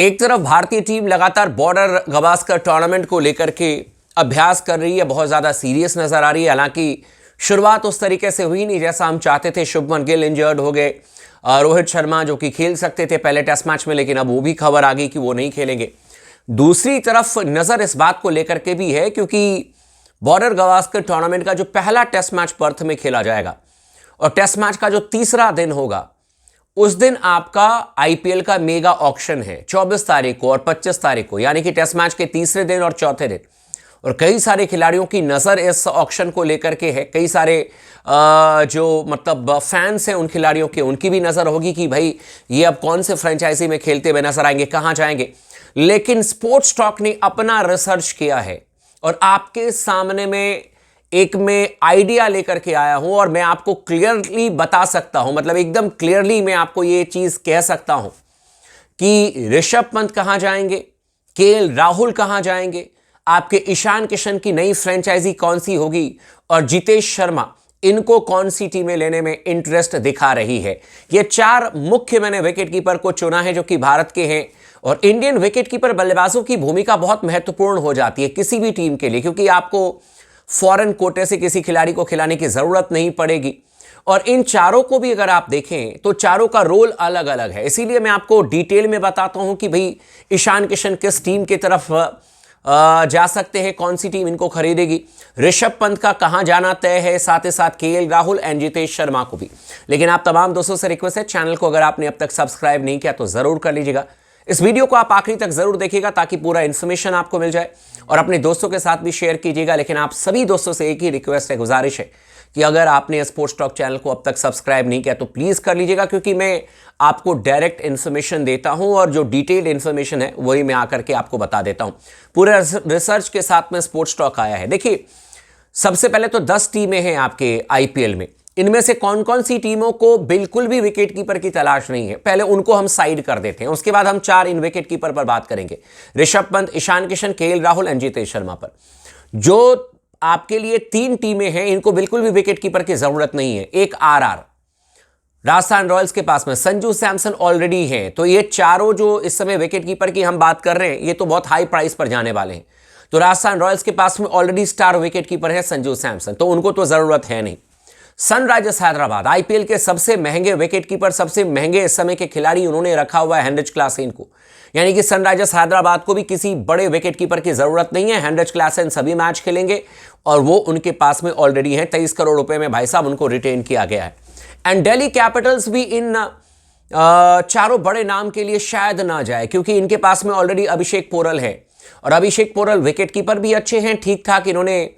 एक तरफ भारतीय टीम लगातार बॉर्डर गावस्कर टूर्नामेंट को लेकर के अभ्यास कर रही है, बहुत ज़्यादा सीरियस नज़र आ रही है। हालांकि शुरुआत उस तरीके से हुई नहीं जैसा हम चाहते थे। शुभमन गिल इंजर्ड हो गए, रोहित शर्मा जो कि खेल सकते थे पहले टेस्ट मैच में, लेकिन अब वो भी खबर आ गई कि वो नहीं खेलेंगे। दूसरी तरफ नज़र इस बात को लेकर के भी है क्योंकि बॉर्डर गावस्कर टूर्नामेंट का जो पहला टेस्ट मैच पर्थ में खेला जाएगा और टेस्ट मैच का जो तीसरा दिन होगा उस दिन आपका आईपीएल का मेगा ऑक्शन है 24 तारीख को और 25 तारीख को, यानी कि टेस्ट मैच के तीसरे दिन और चौथे दिन। और कई सारे खिलाड़ियों की नज़र इस ऑक्शन को लेकर के है। कई सारे जो मतलब फैंस हैं उन खिलाड़ियों के, उनकी भी नज़र होगी कि भाई ये अब कौन से फ्रेंचाइजी में खेलते हुए नजर आएंगे, कहाँ जाएंगे। लेकिन स्पोर्ट्स टॉक ने अपना रिसर्च किया है और आपके सामने में एक मैं आइडिया लेकर के आया हूं और मैं आपको क्लियरली बता सकता हूं, मतलब एकदम क्लियरली मैं आपको ये चीज कह सकता हूं कि ऋषभ पंत कहां जाएंगे, केएल राहुल कहां जाएंगे, आपके ईशान किशन की नई फ्रेंचाइजी कौन सी होगी और जितेश शर्मा, इनको कौन सी टीमें लेने में इंटरेस्ट दिखा रही है। ये चार मुख्य मैंने विकेट कीपर को चुना है जो कि भारत के हैं। और इंडियन विकेट कीपर बल्लेबाजों की भूमिका बहुत महत्वपूर्ण हो जाती है किसी भी टीम के लिए, क्योंकि आपको फॉरेन कोटे से किसी खिलाड़ी को खिलाने की जरूरत नहीं पड़ेगी। और इन चारों को भी अगर आप देखें तो चारों का रोल अलग अलग है। इसीलिए मैं आपको डिटेल में बताता हूं कि भाई ईशान किशन किस टीम की तरफ जा सकते हैं, कौन सी टीम इनको खरीदेगी, ऋषभ पंत का कहां जाना तय है, साथ ही साथ केएल राहुल एंड जितेश शर्मा को भी। लेकिन आप तमाम दोस्तों से रिक्वेस्ट है, चैनल को अगर आपने अब तक सब्सक्राइब नहीं किया तो जरूर कर लीजिएगा। इस वीडियो को आप आखिरी तक जरूर देखिएगा ताकि पूरा इन्फॉर्मेशन आपको मिल जाए और अपने दोस्तों के साथ भी शेयर कीजिएगा। लेकिन आप सभी दोस्तों से एक ही रिक्वेस्ट है, गुजारिश है कि अगर आपने स्पोर्ट्स टॉक चैनल को अब तक सब्सक्राइब नहीं किया तो प्लीज कर लीजिएगा, क्योंकि मैं आपको डायरेक्ट इन्फॉर्मेशन देता हूं और जो डिटेल्ड इन्फॉर्मेशन है वही मैं आकर के आपको बता देता हूं। पूरे रिसर्च के साथ में स्पोर्ट्स टॉक आया है। देखिए, सबसे पहले तो 10 टीमें हैं आपके आईपीएल में। इनमें से कौन कौन सी टीमों को बिल्कुल भी विकेट कीपर की तलाश नहीं है, पहले उनको हम साइड कर देते हैं। उसके बाद हम 4 इन विकेट कीपर पर बात करेंगे, ऋषभ पंत, ईशान किशन, केएल राहुल एंड जितेश शर्मा पर। जो आपके लिए 3 टीमें हैं इनको बिल्कुल भी विकेट कीपर की जरूरत नहीं है। एक आरआर, राजस्थान रॉयल्स के पास में संजू सैमसन ऑलरेडी हैं, तो ये चारों जो इस समय विकेट कीपर की हम बात कर रहे हैं ये तो बहुत हाई प्राइस पर जाने वाले हैं। तो राजस्थान रॉयल्स के पास में ऑलरेडी स्टार विकेट कीपर है संजू सैमसन, तो उनको तो जरूरत है नहीं। सनराइजर्स हैदराबाद, आईपीएल के सबसे महंगे विकेट कीपर, सबसे महंगे इस समय के खिलाड़ी उन्होंने रखा हुआ है हेनरिच क्लासेन को, यानी कि सनराइजर्स हैदराबाद को भी किसी बड़े विकेट कीपर की जरूरत नहीं है। हेनरिच क्लासेन सभी मैच खेलेंगे और वो उनके पास में ऑलरेडी है। 23 करोड़ रुपए में भाई साहब उनको रिटेन किया गया है। एंड दिल्ली कैपिटल्स भी इन चारों बड़े नाम के लिए शायद ना जाए, क्योंकि इनके पास में ऑलरेडी अभिषेक पोरल है और अभिषेक पोरल विकेट कीपर भी अच्छे हैं, ठीक ठाक इन्होंने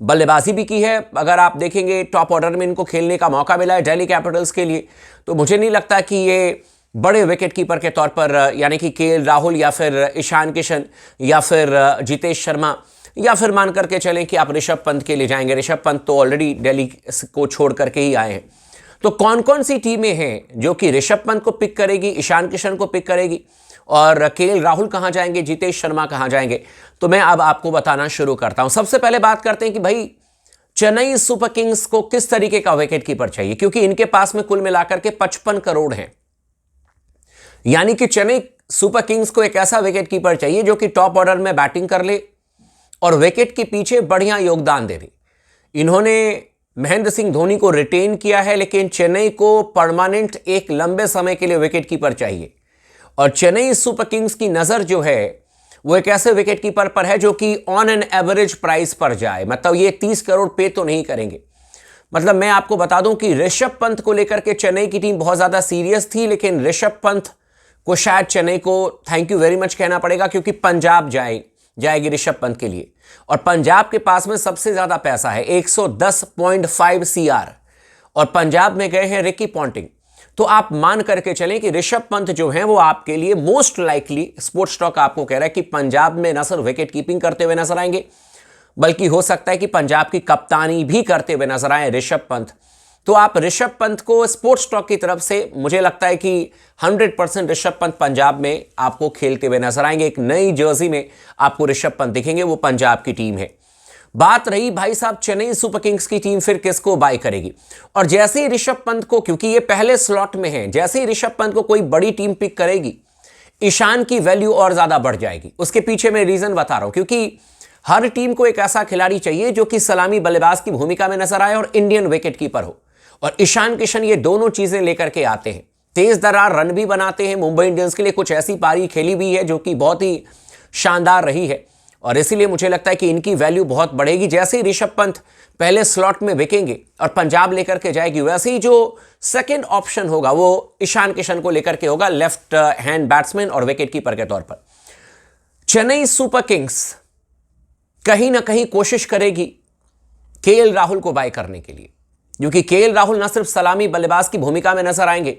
बल्लेबाजी भी की है। अगर आप देखेंगे टॉप ऑर्डर में इनको खेलने का मौका मिला है दिल्ली कैपिटल्स के लिए, तो मुझे नहीं लगता कि ये बड़े विकेट कीपर के तौर पर, यानी कि केएल राहुल या फिर ईशान किशन या फिर जितेश शर्मा या फिर मान करके चलें कि आप ऋषभ पंत के लिए जाएंगे। ऋषभ पंत तो ऑलरेडी दिल्ली को छोड़ करके ही आए हैं। तो कौन कौन सी टीमें हैं जो कि ऋषभ पंत को पिक करेगी, ईशान किशन को पिक करेगी और केएल राहुल कहां जाएंगे, जितेश शर्मा कहां जाएंगे, तो मैं अब आपको बताना शुरू करता हूं। सबसे पहले बात करते हैं कि भाई चेन्नई सुपर किंग्स को किस तरीके का विकेट कीपर चाहिए, क्योंकि इनके पास में कुल मिलाकर के 55 करोड़ हैं। यानी कि चेन्नई सुपर किंग्स को एक ऐसा विकेट कीपर चाहिए जो कि टॉप ऑर्डर में बैटिंग कर ले और विकेट के पीछे बढ़िया योगदान दे दे। इन्होंने महेंद्र सिंह धोनी को रिटेन किया है, लेकिन चेन्नई को परमानेंट एक लंबे समय के लिए विकेट कीपर चाहिए। और चेन्नई सुपर किंग्स की नजर जो है वो एक ऐसे विकेट कीपर पर है जो कि ऑन एन एवरेज प्राइस पर जाए, मतलब ये 30 करोड़ पे तो नहीं करेंगे। मतलब मैं आपको बता दूं कि ऋषभ पंत को लेकर के चेन्नई की टीम बहुत ज्यादा सीरियस थी, लेकिन ऋषभ पंत को शायद चेन्नई को थैंक यू वेरी मच कहना पड़ेगा, क्योंकि पंजाब जाएगी ऋषभ पंत के लिए और पंजाब के पास में सबसे ज्यादा पैसा है 110.5 CR और पंजाब में गए हैं रिकी पॉन्टिंग। तो आप मान करके चलें कि ऋषभ पंत जो हैं वो आपके लिए मोस्ट लाइकली, स्पोर्ट्स टॉक आपको कह रहा है कि पंजाब में न सिर्फ विकेट कीपिंग करते हुए नजर आएंगे, बल्कि हो सकता है कि पंजाब की कप्तानी भी करते हुए नजर आए ऋषभ पंत। तो आप ऋषभ पंत को स्पोर्ट्स टॉक की तरफ से मुझे लगता है कि 100% ऋषभ पंत पंजाब में आपको खेलते हुए नजर आएंगे। एक नई जर्सी में आपको ऋषभ पंत दिखेंगे, वो पंजाब की टीम है। बात रही भाई साहब चेन्नई सुपर किंग्स की टीम फिर किसको बाय करेगी, और जैसे ही ऋषभ पंत को, क्योंकि ये पहले स्लॉट में है, जैसे ही ऋषभ पंत को कोई बड़ी टीम पिक करेगी ईशान की वैल्यू और ज्यादा बढ़ जाएगी। उसके पीछे मैं रीजन बता रहा हूं, क्योंकि हर टीम को एक ऐसा खिलाड़ी चाहिए जो कि सलामी बल्लेबाज की भूमिका में नजर आए और इंडियन विकेट कीपर हो, और ईशान किशन ये दोनों चीजें लेकर के आते हैं। तेज दरार रन भी बनाते हैं। मुंबई इंडियंस के लिए कुछ ऐसी पारी खेली भी है जो कि बहुत ही शानदार रही है, और इसीलिए मुझे लगता है कि इनकी वैल्यू बहुत बढ़ेगी। जैसे ही ऋषभ पंत पहले स्लॉट में बिकेंगे और पंजाब लेकर के जाएगी, वैसे ही जो सेकंड ऑप्शन होगा वो ईशान किशन को लेकर के होगा, लेफ्ट हैंड बैट्समैन और विकेट कीपर के तौर पर। चेन्नई सुपर किंग्स कहीं ना कहीं कोशिश करेगी केएल राहुल को बाय करने के लिए, क्योंकि केएल राहुल न सिर्फ सलामी बल्लेबाज की भूमिका में नजर आएंगे,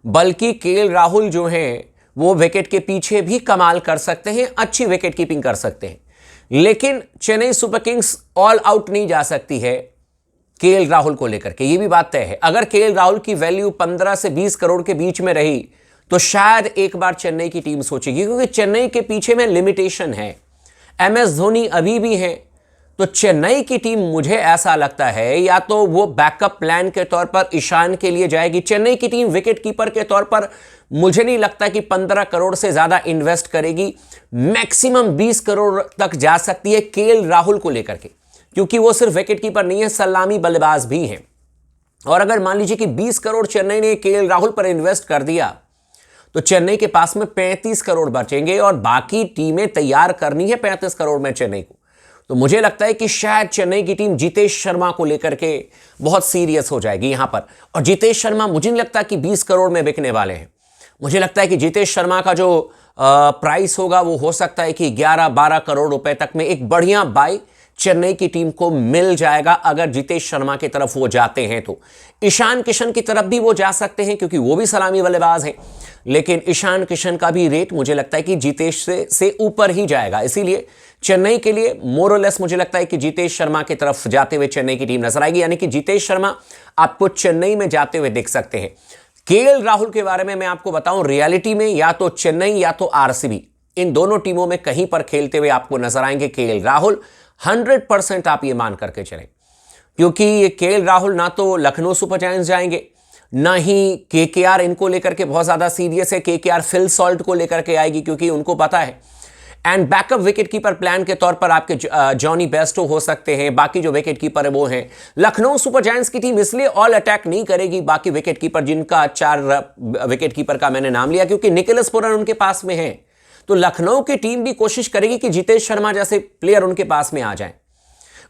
बल्कि केएल राहुल जो हैं वो विकेट के पीछे भी कमाल कर सकते हैं, अच्छी विकेट कीपिंग कर सकते हैं। लेकिन Chennai super Kings all out नहीं जा सकती है केएल राहुल को लेकर के, ये भी बात तय है। अगर केएल राहुल की वैल्यू 15 से 20 करोड़ के बीच में रही तो शायद एक बार चेन्नई की टीम सोचेगी, क्योंकि चेन्नई के पीछे में लिमिटेशन है। एमएस धोनी अभी भी हैं, तो चेन्नई की टीम मुझे ऐसा लगता है या तो वो बैकअप प्लान के तौर पर ईशान के लिए जाएगी। चेन्नई की टीम विकेट कीपर के तौर पर मुझे नहीं लगता कि 15 करोड़ से ज्यादा इन्वेस्ट करेगी। मैक्सिमम 20 करोड़ तक जा सकती है केएल राहुल को लेकर के, क्योंकि वो सिर्फ विकेट कीपर नहीं है, सलामी बल्लेबाज भी हैं। और अगर मान लीजिए कि 20 करोड़ चेन्नई ने केएल राहुल पर इन्वेस्ट कर दिया तो चेन्नई के पास में 35 करोड़ बचेंगे, और बाकी टीमें तैयार करनी है 35 करोड़ में चेन्नई को। तो मुझे लगता है कि शायद चेन्नई की टीम जितेश शर्मा को लेकर के बहुत सीरियस हो जाएगी यहां पर। और जितेश शर्मा मुझे नहीं लगता कि 20 करोड़ में बिकने वाले हैं। मुझे लगता है कि जितेश शर्मा का जो प्राइस होगा वो हो सकता है कि 11-12 करोड़ रुपए तक में एक बढ़िया बाय चेन्नई की टीम को मिल जाएगा, अगर जितेश शर्मा की तरफ वो जाते हैं तो। ईशान किशन की तरफ भी वो जा सकते हैं, क्योंकि वो भी सलामी बल्लेबाज हैं, लेकिन ईशान किशन का भी रेट मुझे लगता है कि जितेश से ऊपर ही जाएगा। इसीलिए चेन्नई के लिए मोरलेस मुझे लगता है कि जितेश शर्मा की तरफ जाते हुए चेन्नई की टीम नजर आएगी, यानी कि जितेश शर्मा आपको चेन्नई में जाते हुए देख सकते हैं। केएल राहुल के बारे में मैं आपको बताऊं, रियलिटी में या तो चेन्नई या तो आरसीबी, इन दोनों टीमों में कहीं पर खेलते हुए आपको नजर आएंगे केएल राहुल। 100% आप ये मान करके चलें, क्योंकि ये केएल राहुल ना तो लखनऊ सुपर जायंट्स जाएंगे, ना ही केकेआर इनको लेकर के बहुत ज्यादा सीरियस है। केकेआर फिल सॉल्ट को लेकर के आएगी, क्योंकि उनको पता है। And backup wicket keeper plan के तौर पर आपके जॉनी बेस्टो हो सकते हैं, बाकी जो विकेट कीपर है वो हैं। लखनऊ सुपर जायंट्स की टीम इसलिए ऑल अटैक नहीं करेगी बाकी विकेट कीपर, जिनका 4 विकेट कीपर का मैंने नाम लिया, क्योंकि निकोलस पुरन उनके पास में है। तो लखनऊ की टीम भी कोशिश करेगी कि जितेश शर्मा जैसे प्लेयर उनके पास में आ जाएं,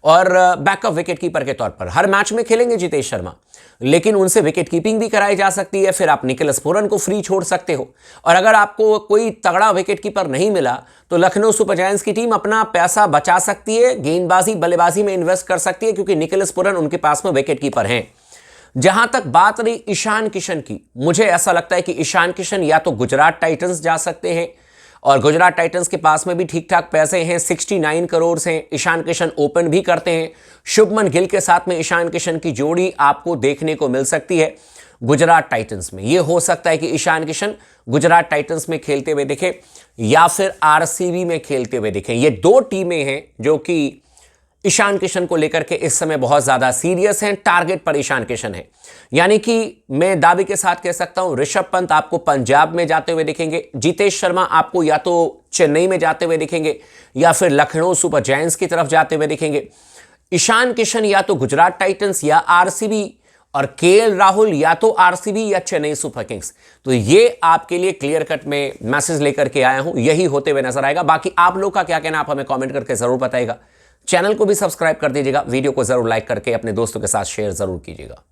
और बैकअप विकेट कीपर के तौर पर हर मैच में खेलेंगे जितेश शर्मा, लेकिन उनसे विकेट कीपिंग भी कराई जा सकती है। फिर आप निकोलस पुरन को फ्री छोड़ सकते हो, और अगर आपको कोई तगड़ा विकेट कीपर नहीं मिला तो लखनऊ सुपर जायंट्स की टीम अपना पैसा बचा सकती है, गेंदबाजी बल्लेबाजी में इन्वेस्ट कर सकती है, क्योंकि निकोलस पुरन उनके पास में विकेट कीपर हैं। जहां तक बात रही ईशान किशन की, मुझे ऐसा लगता है कि ईशान किशन या तो गुजरात टाइटंस जा सकते हैं, और गुजरात टाइटंस के पास में भी ठीक ठाक पैसे हैं, 69 करोड़ हैं। ईशान किशन ओपन भी करते हैं। शुभमन गिल के साथ में ईशान किशन की जोड़ी आपको देखने को मिल सकती है गुजरात टाइटंस में। यह हो सकता है कि ईशान किशन गुजरात टाइटंस में खेलते हुए दिखे या फिर आरसीबी में खेलते हुए दिखे। ये 2 टीमें हैं जो कि ईशान किशन को लेकर के इस समय बहुत ज्यादा सीरियस हैं, टारगेट पर ईशान किशन है। यानी कि मैं दावे के साथ कह सकता हूं ऋषभ पंत आपको पंजाब में जाते हुए दिखेंगे, जितेश शर्मा आपको या तो चेन्नई में जाते हुए दिखेंगे या फिर लखनऊ सुपर जायंट्स की तरफ जाते हुए दिखेंगे। ईशान किशन या तो गुजरात टाइटंस या आरसीबी, और केएल राहुल या तो आरसीबी या चेन्नई सुपर किंग्स। तो ये आपके लिए क्लियर कट में मैसेज लेकर के आया हूं, यही होते हुए नजर आएगा। बाकी आप लोग का क्या कहना, आप हमें कॉमेंट करके जरूर बताइएगा। चैनल को भी सब्सक्राइब कर दीजिएगा, वीडियो को जरूर लाइक करके अपने दोस्तों के साथ शेयर जरूर कीजिएगा।